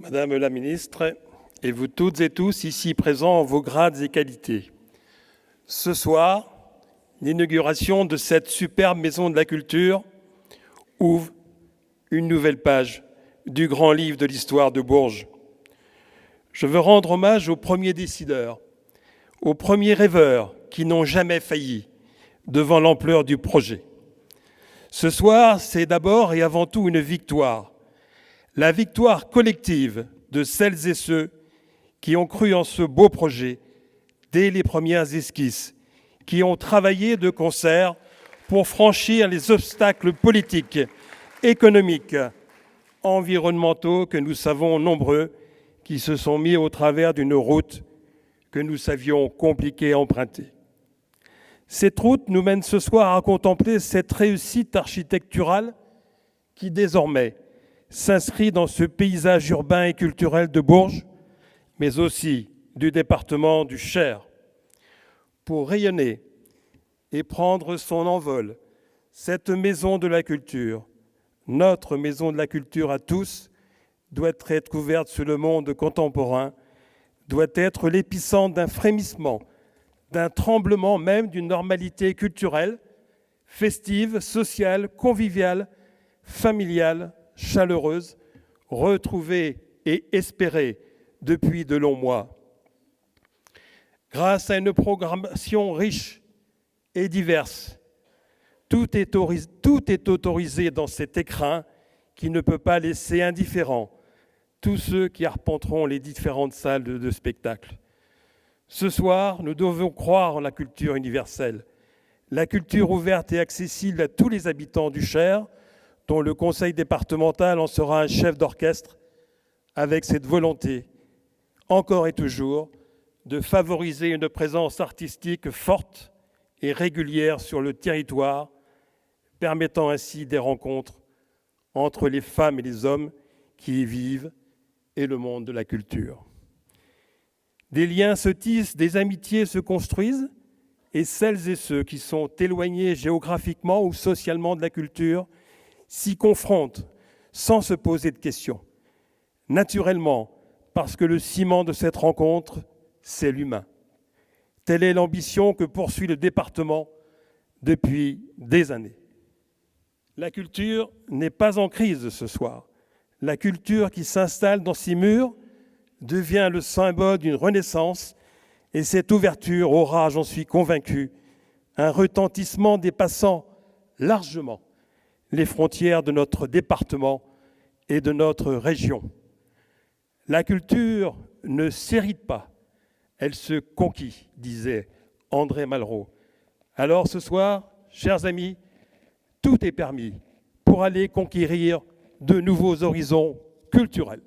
Madame la ministre, et vous toutes et tous ici présents en vos grades et qualités. Ce soir, l'inauguration de cette superbe maison de la culture ouvre une nouvelle page du grand livre de l'histoire de Bourges. Je veux rendre hommage aux premiers décideurs, aux premiers rêveurs qui n'ont jamais failli devant l'ampleur du projet. Ce soir, c'est d'abord et avant tout une victoire, la victoire collective de celles et ceux qui ont cru en ce beau projet dès les premières esquisses, qui ont travaillé de concert pour franchir les obstacles politiques, économiques, environnementaux que nous savons nombreux, qui se sont mis au travers d'une route que nous savions compliquée à emprunter. Cette route nous mène ce soir à contempler cette réussite architecturale qui désormais s'inscrit dans ce paysage urbain et culturel de Bourges, mais aussi du département du Cher. Pour rayonner et prendre son envol, cette maison de la culture, notre maison de la culture à tous, doit être ouverte sur le monde contemporain, doit être l'épicentre d'un frémissement, d'un tremblement même d'une normalité culturelle, festive, sociale, conviviale, familiale, chaleureuse, retrouvée et espérée depuis de longs mois. Grâce à une programmation riche et diverse, tout est autorisé dans cet écrin qui ne peut pas laisser indifférents tous ceux qui arpenteront les différentes salles de spectacle. Ce soir, nous devons croire en la culture universelle, la culture ouverte et accessible à tous les habitants du Cher, dont le conseil départemental en sera un chef d'orchestre, avec cette volonté, encore et toujours, de favoriser une présence artistique forte et régulière sur le territoire, permettant ainsi des rencontres entre les femmes et les hommes qui y vivent et le monde de la culture. Des liens se tissent, des amitiés se construisent, et celles et ceux qui sont éloignés géographiquement ou socialement de la culture s'y confrontent sans se poser de questions. Naturellement, parce que le ciment de cette rencontre, c'est l'humain. Telle est l'ambition que poursuit le département depuis des années. La culture n'est pas en crise ce soir. La culture qui s'installe dans ces murs devient le symbole d'une renaissance et cette ouverture aura, j'en suis convaincu, un retentissement dépassant largement les frontières de notre département et de notre région. La culture ne s'hérite pas, elle se conquiert, disait André Malraux. Alors ce soir, chers amis, tout est permis pour aller conquérir de nouveaux horizons culturels.